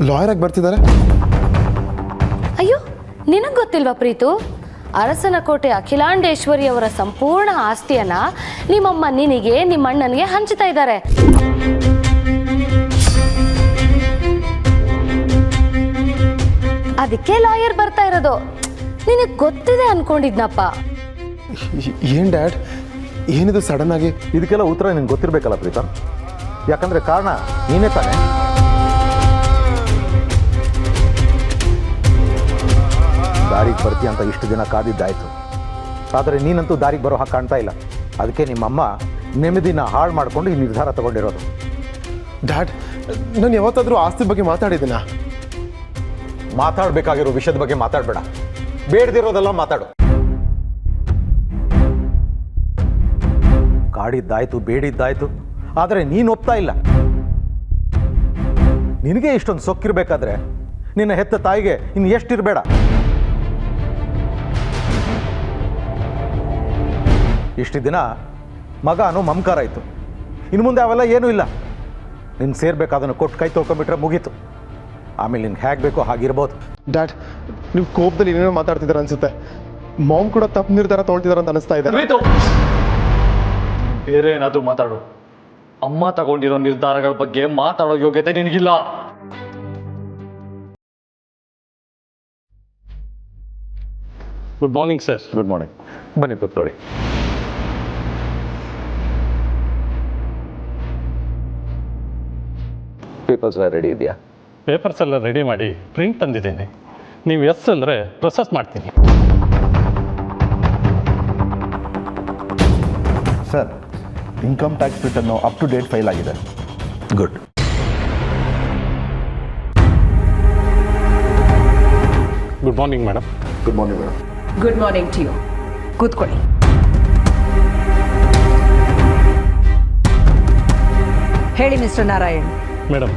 Lawyer ಆಗಿ ಬರ್ತಿದ್ದಾರೆ? ಅಯ್ಯೋ, ನಿನಗೆ ಗೊತ್ತಿಲ್ವಾ ಪ್ರೀತು? ಅರಸನಕೋಟೆ ಅಖಿಲಾಂಡೇಶ್ವರಿ ಅವರ ಸಂಪೂರ್ಣ ಆಸ್ತಿಯನ್ನ ನಿಮ್ಮಮ್ಮ ನಿನಗೆ ನಿಮ್ಮ ಅಣ್ಣನಿಗೆ ಹಂಚ್ತಾ ಇದ್ದಾರೆ. ಅದಕ್ಕೆ ಲಾಯರ್ ಬರ್ತಾ ಇರೋದು. ನಿನಗೆ ಗೊತ್ತಿದೆ ಅನ್ಕೊಂಡಿದ್ನಪ್ಪ. ಏನ್ ಡ್ಯಾಡ್, ಏನಿದು ಸಡನ್ ಆಗಿ? ಇದಕ್ಕೆಲ್ಲ ಉತ್ತರ ನಿನ್ಗೆ ಗೊತ್ತಿರಬೇಕಲ್ಲ ಪ್ರೀತಾ, ಯಾಕಂದ್ರೆ ಕಾರಣ ನೀನೇ ತಾನೆ. ದಾರಿಗೆ ಬರ್ತೀಯ ಅಂತ ಇಷ್ಟು ದಿನ ಕಾದಿದ್ದಾಯ್ತು, ಆದರೆ ನೀನಂತೂ ದಾರಿಗೆ ಬರೋ ಹಾಗೆ ಕಾಣ್ತಾ ಇಲ್ಲ. ಅದಕ್ಕೆ ನಿಮ್ಮಮ್ಮ ನೆಮ್ಮದಿನ ಹಾಳು ಮಾಡಿಕೊಂಡು ಈ ನಿರ್ಧಾರ ತಗೊಂಡಿರೋದು. ಡ್ಯಾಡ್, ನಾನು ಯಾವತ್ತಾದ್ರೂ ಆಸ್ತಿ ಬಗ್ಗೆ ಮಾತಾಡಿದ್ದೀನಾ? ಮಾತಾಡಬೇಕಾಗಿರೋ ವಿಷಯದ ಬಗ್ಗೆ ಮಾತಾಡಬೇಡ, ಬೇಡದಿರೋದೆಲ್ಲ ಮಾತಾಡು. ಕಾಡಿದ್ದಾಯ್ತು, ಬೇಡಿದ್ದಾಯ್ತು, ಆದರೆ ನೀನು ಒಪ್ತಾ ಇಲ್ಲ. ನಿನಗೆ ಇಷ್ಟೊಂದು ಸೊಕ್ಕಿರ್ಬೇಕಾದ್ರೆ ನಿನ್ನ ಹೆತ್ತ ತಾಯಿಗೆ ಇನ್ನು ಎಷ್ಟಿರಬೇಡ. ಇಷ್ಟು ದಿನ ಮಗ ಅನ್ನೋ ಮಮಕಾರ ಇತ್ತು, ಇನ್ನು ಮುಂದೆ ಅವೆಲ್ಲ ಏನೂ ಇಲ್ಲ. ನಿನ್ಗೆ ಸೇರ್ಬೇಕಾದನ್ನು ಕೊಟ್ಟು ಕೈ ತೊಳ್ಕೊಂಡ್ಬಿಟ್ರೆ ಮುಗೀತು. ಆಮೇಲೆ ನಿನ್ಗೆ ಹೇಗೆ ಬೇಕೋ ಹಾಗಿರ್ಬೋದು. ಡ್ಯಾಡ್, ನೀವು ಕೋಪದಲ್ಲಿ ಏನೇನೋ ಮಾತಾಡ್ತಿದ್ದಾರೆ ಅನ್ಸುತ್ತೆ. ಮಾಮ್ ಕೂಡ ತಪ್ಪು ನಿರ್ಧಾರ ತೊಗೊಳ್ತಿದ್ದಾರೆ ಅಂತ ಅನಿಸ್ತಾ ಇದೆ. ಬೇರೆ ಏನಾದರೂ ಮಾತಾಡು. ಅಮ್ಮ ತಗೊಂಡಿರೋ ನಿರ್ಧಾರಗಳ ಬಗ್ಗೆ ಮಾತಾಡೋ ಯೋಗ್ಯತೆ ನಿನಗಿಲ್ಲ. Good morning sir. Good morning. ಬನ್ನಿ ಕೂತ್ಕೊಳ್ಳಿ. ಪೇಪರ್ಸ್ ಎಲ್ಲ ರೆಡಿ ಇದೆಯಾ? ಪೇಪರ್ಸ್ ಎಲ್ಲ ರೆಡಿ ಮಾಡಿ ಪ್ರಿಂಟ್ ತಂದಿದ್ದೀನಿ. ನೀವು ಎಸ್ ಅಂದರೆ ಪ್ರೊಸೆಸ್ ಮಾಡ್ತೀನಿ. Sir, income tax return up to date file ಆಗಿದೆ. Good. Good morning madam. Good morning madam. Good morning to you. ಕೂತ್ಕೊಳ್ಳಿ. ಹೇಳಿ ಮಿಸ್ಟರ್ ನಾರಾಯಣ್. ಮೇಡಮ್,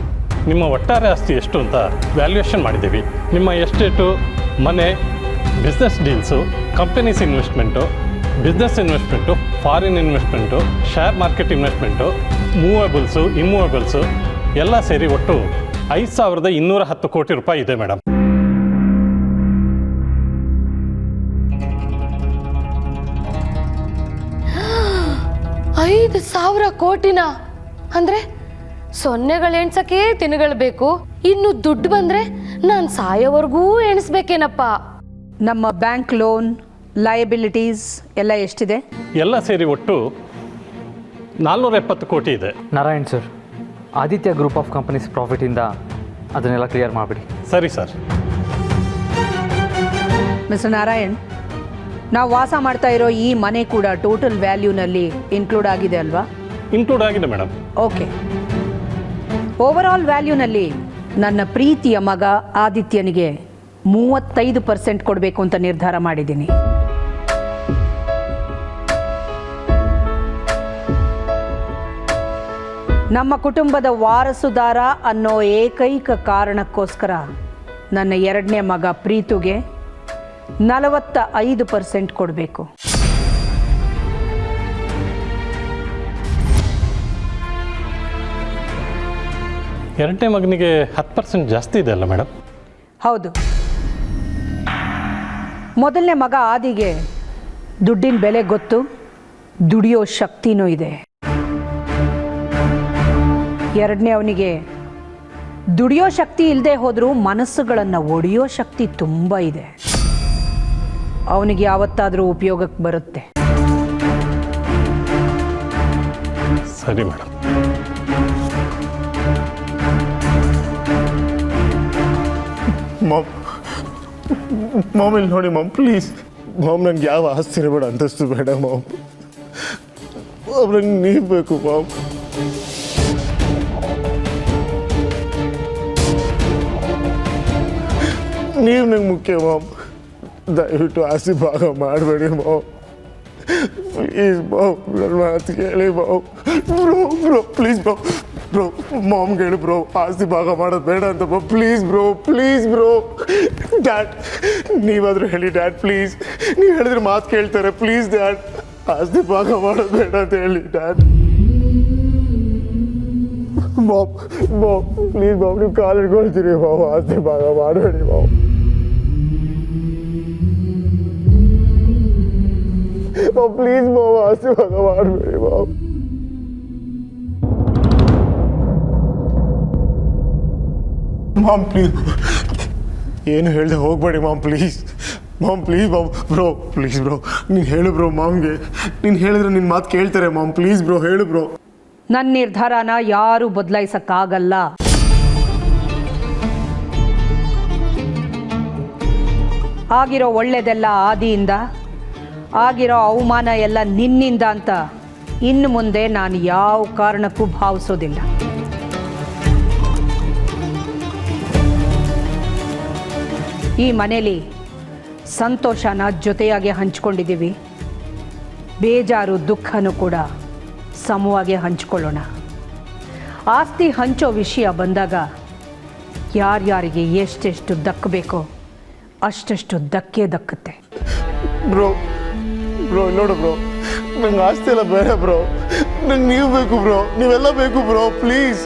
ನಿಮ್ಮ ಒಟ್ಟಾರೆ ಆಸ್ತಿ ಎಷ್ಟು ಅಂತ ವ್ಯಾಲ್ಯೂಯೇಷನ್ ಮಾಡಿದ್ದೀವಿ. ನಿಮ್ಮ ಎಸ್ಟೇಟು, ಮನೆ, business deals, companies investment, business investment, foreign investment, share market investment, movables, immovables ಎಲ್ಲ ಸೇರಿ ಒಟ್ಟು 5210 ಕೋಟಿ ರೂಪಾಯಿ ಇದೆ ಮೇಡಮ್. $5,000 ಕೋಟಿನ ಅಂದ್ರೆ ಸೊನ್ನೆಗಳು ಎಣ್ಸಕ್ಕೆ ದಿನಗಳು ಬೇಕು. ಇನ್ನು ದುಡ್ಡು ಬಂದ್ರೆ ನಾನು ಸಾಯೋವರೆಗೂ ಎಣಿಸ್ಬೇಕೇನಪ್ಪ. ನಮ್ಮ ಬ್ಯಾಂಕ್ ಲೋನ್, ಲಯಬಿಲಿಟೀಸ್ ಎಲ್ಲ ಎಷ್ಟಿದೆ? ಎಲ್ಲ ಸೇರಿ ಒಟ್ಟು 470 ಕೋಟಿ ಇದೆ. Narayan sir, Aditya group of companies ಪ್ರಾಫಿಟಿಂದ ಅದನ್ನೆಲ್ಲ ಕ್ಲಿಯರ್ ಮಾಡಿಬಿಡಿ. ಸರಿ ಸರ್. ಮಿಸ್ಟರ್ ನಾರಾಯಣ್, ನಾವು ವಾಸ ಮಾಡ್ತಾ ಇರೋ ಈ ಮನೆ ಕೂಡ ಟೋಟಲ್ ವ್ಯಾಲ್ಯೂನಲ್ಲಿ ಇನ್ಕ್ಲೂಡ್ ಆಗಿದೆ ಅಲ್ವಾ? ಇನ್ಕ್ಲೂಡ್ ಆಗಿದೆ ಮೇಡಮ್. ಓಕೆ. ಓವರಾಲ್ ವ್ಯಾಲ್ಯೂನಲ್ಲಿ ನನ್ನ ಪ್ರೀತಿಯ ಮಗ ಆದಿತ್ಯನಿಗೆ 35% ಕೊಡಬೇಕು ಅಂತ ನಿರ್ಧಾರ ಮಾಡಿದ್ದೀನಿ. ನಮ್ಮ ಕುಟುಂಬದ ವಾರಸುದಾರ ಅನ್ನೋ ಏಕೈಕ ಕಾರಣಕ್ಕೋಸ್ಕರ ನನ್ನ 2ನೇ ಮಗ ಪ್ರೀತುಗೆ 45% ಕೊಡಬೇಕು. ಎರಡನೇ ಮಗನಿಗೆ 10% ಜಾಸ್ತಿ ಇದೆ ಅಲ್ಲ ಮೇಡಮ್? ಹೌದು. ಮೊದಲನೇ ಮಗ ಆದಿಗೆ ದುಡ್ಡಿನ ಬೆಲೆ ಗೊತ್ತು, ದುಡಿಯೋ ಶಕ್ತಿನೂ ಇದೆ. 2ನೇ ಅವನಿಗೆ ದುಡಿಯೋ ಶಕ್ತಿ ಇಲ್ಲದೆ ಹೋದರೂ ಮನಸ್ಸುಗಳನ್ನು ಒಡೆಯೋ ಶಕ್ತಿ ತುಂಬ ಇದೆ. ಅವನಿಗೆ ಯಾವತ್ತಾದರೂ ಉಪಯೋಗಕ್ಕೆ ಬರುತ್ತೆ. ಸರಿ ಮೇಡಮ್. ಮಾಮ್ ಇಲ್ಲಿ ನೋಡಿ ಮಾಮ್, ಪ್ಲೀಸ್ ಮಾಮ್, ನನಗೆ ಯಾವ ಆಸ್ತಿ ಬೇಡ, ಅಂತಸ್ತು ಬೇಡ ಮಾಮ್. ನಂಗೆ ನೀವು ಬೇಕು ಮಾಮ್. ನೀವು ನಂಗೆ ಮುಖ್ಯ ಮಾಮ್. ದಯವಿಟ್ಟು ಆಸ್ತಿ ಭಾಗ ಮಾಡಬೇಡಿ ಮಾಮ್. ಪ್ಲೀಸ್ ಬಾವ್, ನನ್ನ ಮಾತು ಕೇಳಿ ಬಾವ್. ಬ್ರೋ ಪ್ಲೀಸ್ ಬಾವ್. ಬ್ರೋ ಮಾಮ್ಗೆ ಹೇಳಿ ಬ್ರೋ, ಆಸ್ತಿ ಭಾಗ ಮಾಡೋದು ಬೇಡ ಅಂತ ಬಾ. Please bro. ಡ್ಯಾಡ್, ನೀವಾದರೂ ಹೇಳಿ ಡ್ಯಾಡ್, ಪ್ಲೀಸ್. ನೀವು ಹೇಳಿದ್ರೆ ಮಾತು ಕೇಳ್ತಾರೆ. ಪ್ಲೀಸ್ ಡ್ಯಾಡ್, ಆಸ್ತಿ ಭಾಗ ಮಾಡೋದು ಬೇಡ ಅಂತ ಹೇಳಿ dad. Bob Bob please Bob ನೀವು ಕಾಲು ಹಿಡ್ಕೊಳ್ತೀರಿ ಬಾಬು, ಆಸ್ತಿ ಭಾಗ ಮಾಡಬೇಡಿ ಬಾಬು. ಬಾಬ್ ಪ್ಲೀಸ್ ಬಾಬು, ಆಸ್ತಿ ಭಾಗ ಮಾಡಬೇಡಿ ಬಾಬು. ಮಾಮ್ ಪ್ಲೀಸ್, ಏನು ಹೇಳ್ದೆ ಹೋಗ್ಬೇಡಿ ಮಾಮ್ ಪ್ಲೀಸ್. ಮಾಮ್ ಪ್ಲೀಸ್ ಬಾಬು, ಬ್ರೋ ಪ್ಲೀಸ್ ಬ್ರೋ, ನೀನು ಹೇಳು ಬ್ರೋ ಮಾಮ್ಗೆ. ನೀನು ಹೇಳಿದ್ರೆ ನಿನ್ನ ಮಾತು ಕೇಳ್ತಾರೆ ಮಾಮ್, ಪ್ಲೀಸ್ ಬ್ರೋ ಹೇಳು ಬ್ರೋ. ನನ್ನ ನಿರ್ಧಾರನ ಯಾರೂ ಬದಲಾಯಿಸಕ್ಕಾಗಲ್ಲ. ಆಗಿರೋ ಒಳ್ಳೆಯದೆಲ್ಲ ಆದಿಯಿಂದ, ಆಗಿರೋ ಅವಮಾನ ಎಲ್ಲ ನಿನ್ನಿಂದ ಅಂತ ಇನ್ನು ಮುಂದೆ ನಾನು ಯಾವ ಕಾರಣಕ್ಕೂ ಭಾವಿಸೋದಿಲ್ಲ. ಈ ಮನೇಲಿ ಸಂತೋಷನ ಜೊತೆಯಾಗಿ ಹಂಚ್ಕೊಂಡಿದ್ದೀವಿ, ಬೇಜಾರು ದುಃಖನೂ ಕೂಡ ಸಮವಾಗಿ ಹಂಚ್ಕೊಳ್ಳೋಣ. ಆಸ್ತಿ ಹಂಚೋ ವಿಷಯ ಬಂದಾಗ ಯಾರ್ಯಾರಿಗೆ ಎಷ್ಟೆಷ್ಟು ದಕ್ಕಬೇಕೋ ಅಷ್ಟಷ್ಟು ದಕ್ಕೇ ದಕ್ಕುತ್ತೆ. ಬ್ರೋ ಬ್ರೋ ನೋಡು ಬ್ರೋ, ನಂಗೆ ಆಸ್ತಿ ಎಲ್ಲ ಬೇರೆ ಬ್ರೋ, ನಂಗೆ ನೀವು ಬೇಕು ಬ್ರೋ, ನೀವೆಲ್ಲ ಬೇಕು ಬ್ರೋ ಪ್ಲೀಸ್.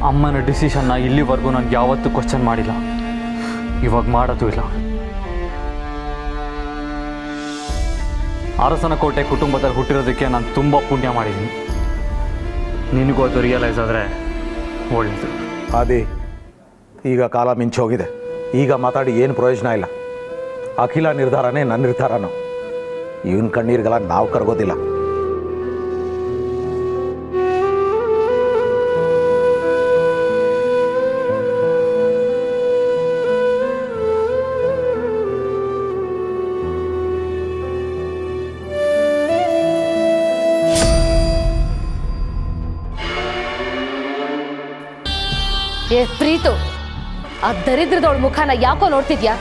ಅಮ್ಮನ ಡಿಸಿಷನ್ನ ಇಲ್ಲಿವರೆಗೂ ನಾನು ಯಾವತ್ತೂ ಕ್ವಶನ್ ಮಾಡಿಲ್ಲ, ಇವಾಗ ಮಾಡೋದು ಇಲ್ಲ. ಅರಸನ ಕೋಟೆ ಕುಟುಂಬದಲ್ಲಿ ಹುಟ್ಟಿರೋದಕ್ಕೆ ನಾನು ತುಂಬ ಪುಣ್ಯ ಮಾಡಿದ್ದೀನಿ. ನಿನಗೂ ಅದು ರಿಯಲೈಸ್ ಆದರೆ ಒಳ್ಳೆಯದು. ಆದಿ, ಈಗ ಕಾಲ ಮಿಂಚೋಗಿದೆ. ಈಗ ಮಾತಾಡಿ ಏನು ಪ್ರಯೋಜನ ಇಲ್ಲ. ಅಖಿಲ ನಿರ್ಧಾರನೇ ನನ್ನ ನಿರ್ಧಾರನೋ. ಇವನ ಕಣ್ಣೀರಿಗೆಲ್ಲ ನಾವು ಕರಗೋದಿಲ್ಲ. ಏ ಪ್ರೀತು, ಆ ದರಿದ್ರದವಳ ಮುಖನ ಯಾಕೋ ನೋಡ್ತಿದ್ಯಾ?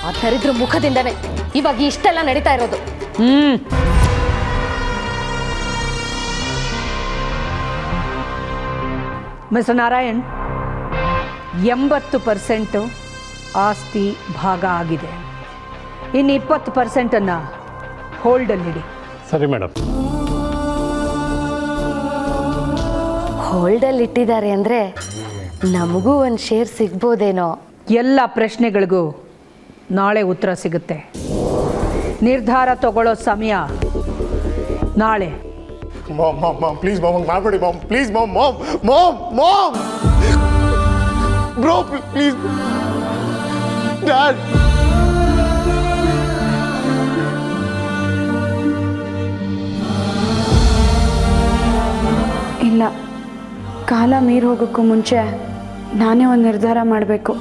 ಆ ದರಿದ್ರ ಮುಖದಿಂದನೇ ಇವಾಗ ಇಷ್ಟೆಲ್ಲ ನಡೀತಾ ಇರೋದು. ಮಿಸ್ಟರ್ ನಾರಾಯಣ್, 80% ಆಸ್ತಿ ಭಾಗ ಆಗಿದೆ. ಇನ್ನು 20%ಅನ್ನು ಹೋಲ್ಡಲ್ಲಿಡಿ. ಸರಿ ಮೇಡಮ್. ಹೋಲ್ಡಲ್ಲಿ ಇಟ್ಟಿದ್ದಾರೆ ಅಂದರೆ ನಮಗೂ ಒಂದು ಶೇರ್ ಸಿಗ್ಬೋದೇನೋ? ಎಲ್ಲ ಪ್ರಶ್ನೆಗಳಿಗೂ ನಾಳೆ ಉತ್ತರ ಸಿಗುತ್ತೆ. ನಿರ್ಧಾರ ತಗೊಳ್ಳೋ ಸಮಯ ನಾಳೆ. Mom mom mom please mom, ಹಂಗೆ ಮಾಡಬೇಡಿ mom please mom. Mom mom mom bro please dad. ಇಲ್ಲ, ಕಾಲ ಮೀರಿ ಹೋಗೋಕ್ಕೂ ಮುಂಚೆ ನಾನೇ ಒಂದು ನಿರ್ಧಾರ ಮಾಡಬೇಕು.